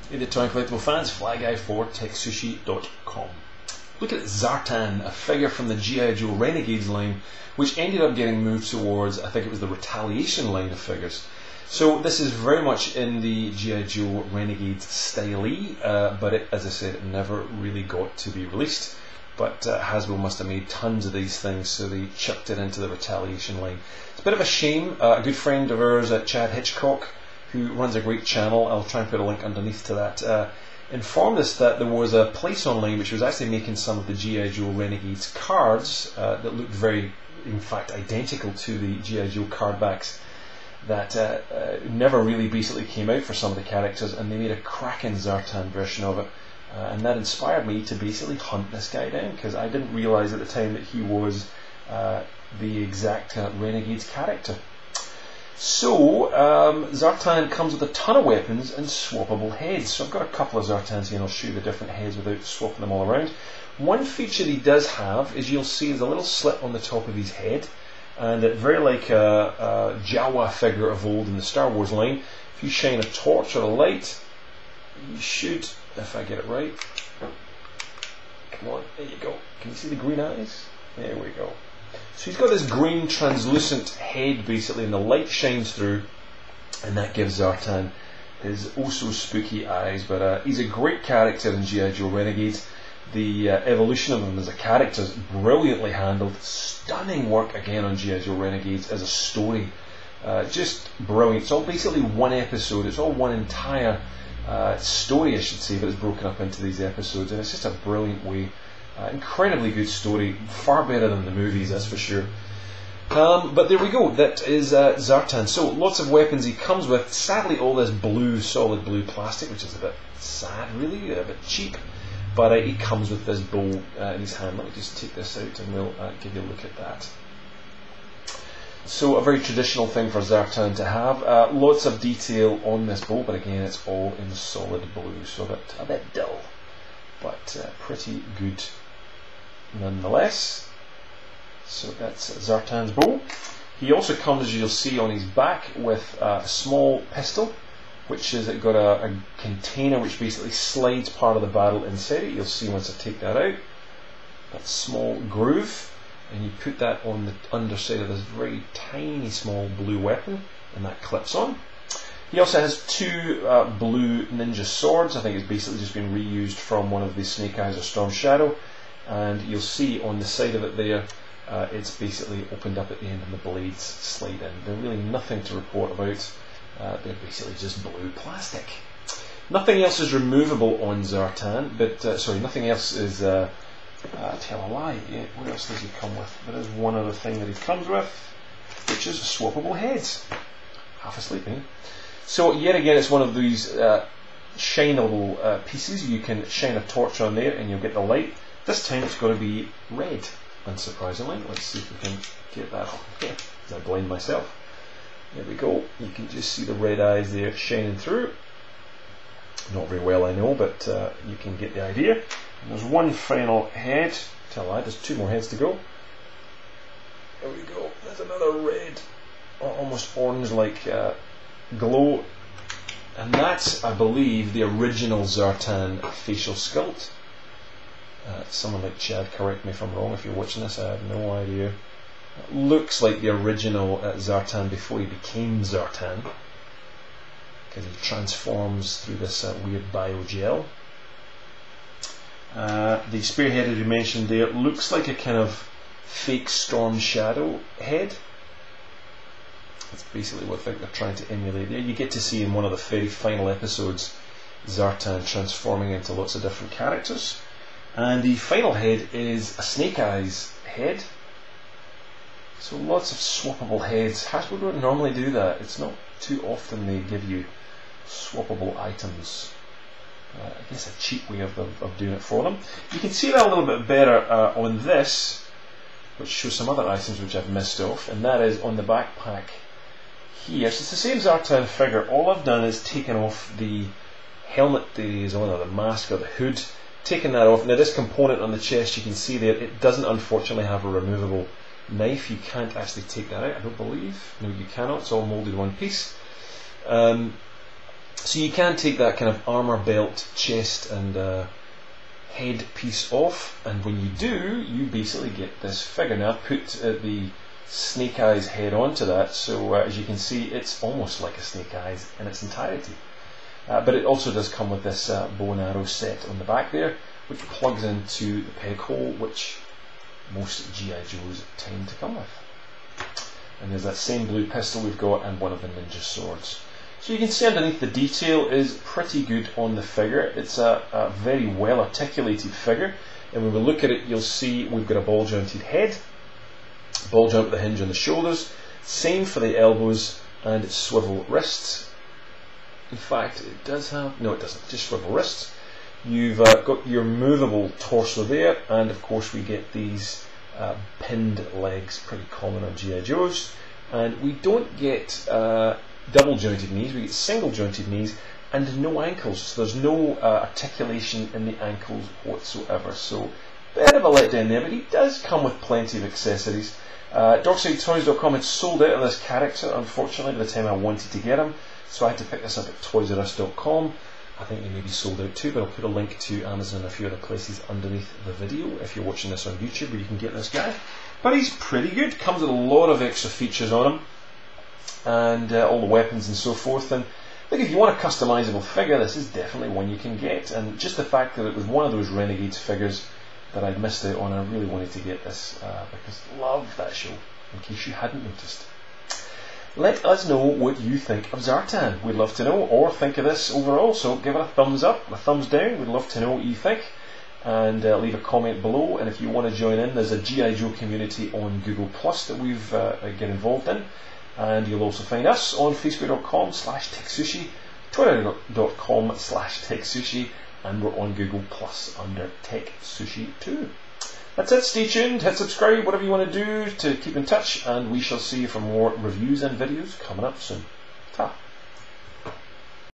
Hey there, toy collectible fans, Fly Guy for TekSushi.com. Look at Zartan, a figure from the G.I. Joe Renegades line, which ended up getting moved towards, I think it was the Retaliation line of figures. So this is very much in the G.I. Joe Renegades style, but it, as I said, it never really got to be released. But Hasbro must have made tons of these things, so they chucked it into the Retaliation line. It's a bit of a shame. A good friend of ours, Chad Hitchcock, who runs a great channel, I'll try and put a link underneath to that, informed us that there was a place online which was actually making some of the G.I. Joe Renegades cards that looked very, in fact, identical to the G.I. Joe card backs that never really basically came out for some of the characters, and they made a cracking Zartan version of it. And that inspired me to basically hunt this guy down, because I didn't realise at the time that he was the exact Renegades character. So, Zartan comes with a ton of weapons and swappable heads. So I've got a couple of Zartans here and I'll show you the different heads without swapping them all around. One feature he does have is you'll see there's a little slit on the top of his head, and it, very like a Jawa figure of old in the Star Wars line, if you shine a torch or a light, you should, if I get it right, come on, there you go, can you see the green eyes? There we go. So he's got this green translucent head basically, and the light shines through, and that gives Zartan his oh so spooky eyes. But he's a great character in G.I. Joe Renegades. The evolution of him as a character is brilliantly handled. Stunning work again on G.I. Joe Renegades as a story. Just brilliant. It's all basically one episode. It's all one entire story, I should say, but it's broken up into these episodes, and it's just a brilliant way. Incredibly good story, far better than the movies, that's for sure. But there we go, that is Zartan. So lots of weapons he comes with. Sadly, all this blue, solid blue plastic, which is a bit sad, really, a bit cheap. But he comes with this bow in his hand. Let me just take this out and we'll give you a look at that. So a very traditional thing for Zartan to have. Lots of detail on this bow, but again, it's all in solid blue, so a bit dull, but pretty good nonetheless. So that's Zartan's bow. He also comes, as you'll see, on his back with a small pistol, which is got a container which basically slides part of the barrel inside it. You'll see once I take that out, that small groove, and you put that on the underside of this very tiny small blue weapon, and that clips on. He also has two blue ninja swords. I think it's basically just been reused from one of the Snake Eyes or Storm Shadow, and you'll see on the side of it there, it's basically opened up at the end and the blades slide in. They're really nothing to report about. They're basically just blue plastic. Nothing else is removable on Zartan, but sorry, nothing else is tell a lie. Yeah, what else does he come with? There is one other thing that he comes with, which is swappable heads. Half asleep, eh? So yet again, it's one of these shineable pieces. You can shine a torch on there and you'll get the light. This time it's going to be red, unsurprisingly. Let's see if we can get that on here, as I blind myself. There we go. You can just see the red eyes there shining through. Not very well, I know, but you can get the idea. And there's one final head. Tell I, there's two more heads to go. There we go. There's another red, almost orange-like glow, and that's, I believe, the original Zartan facial sculpt. Someone like Chad, correct me if I'm wrong if you're watching this, I have no idea. It looks like the original Zartan before he became Zartan, because he transforms through this weird biogel. The spearhead, as you mentioned there, looks like a kind of fake Storm Shadow head. That's basically what I think they're trying to emulate there. You get to see in one of the very final episodes Zartan transforming into lots of different characters. And the final head is a Snake Eyes head. So lots of swappable heads. Hasbro don't normally do that. It's not too often they give you swappable items. I guess a cheap way of doing it for them. You can see that a little bit better on this, which shows some other items which I've missed off, and that is on the backpack here. So it's the same Zartan figure. All I've done is taken off the helmet that he's on, or the mask or the hood, taken that off. Now this component on the chest, you can see there, it doesn't unfortunately have a removable knife. You can't actually take that out, I don't believe. No, you cannot. It's all moulded in one piece. So you can take that kind of armour belt, chest and head piece off, and when you do, you basically get this figure. Now I've put the Snake Eyes head onto that, so as you can see, it's almost like a Snake Eyes in its entirety. But it also does come with this bow and arrow set on the back there, which plugs into the peg hole, which most G.I. Joes tend to come with. And there's that same blue pistol we've got, and one of the ninja swords. So you can see underneath the detail is pretty good on the figure. It's a very well articulated figure, and when we look at it, you'll see we've got a ball jointed head, ball joint with the hinge on the shoulders, same for the elbows, and it's swivel wrists. In fact, it does have, no it doesn't, just swivel wrists. You've got your movable torso there, and of course we get these pinned legs, pretty common on G.I. Joes. And we don't get double jointed knees, we get single jointed knees and no ankles, so there's no articulation in the ankles whatsoever. So bit of a letdown there, but he does come with plenty of accessories. DarksideToys.com had sold out of this character, unfortunately, by the time I wanted to get him, so I had to pick this up at ToysRUs.com. I think they may be sold out too, but I'll put a link to Amazon and a few other places underneath the video if you're watching this on YouTube, where you can get this guy. But he's pretty good, comes with a lot of extra features on him, and all the weapons and so forth. And look, if you want a customizable figure, this is definitely one you can get. And just the fact that it was one of those Renegades figures that I'd missed out on, I really wanted to get this because I love that show, in case you hadn't noticed. Let us know what you think of Zartan. We'd love to know, or think of this overall. So give it a thumbs up, a thumbs down. We'd love to know what you think. And leave a comment below. And if you want to join in, there's a G.I. Joe community on Google Plus that we've get involved in. And you'll also find us on Facebook.com/TekSushi, Twitter.com/TekSushi, and we're on Google Plus under TekSushi too. That's it, stay tuned, hit subscribe, whatever you want to do to keep in touch, and we shall see you for more reviews and videos coming up soon. Ta!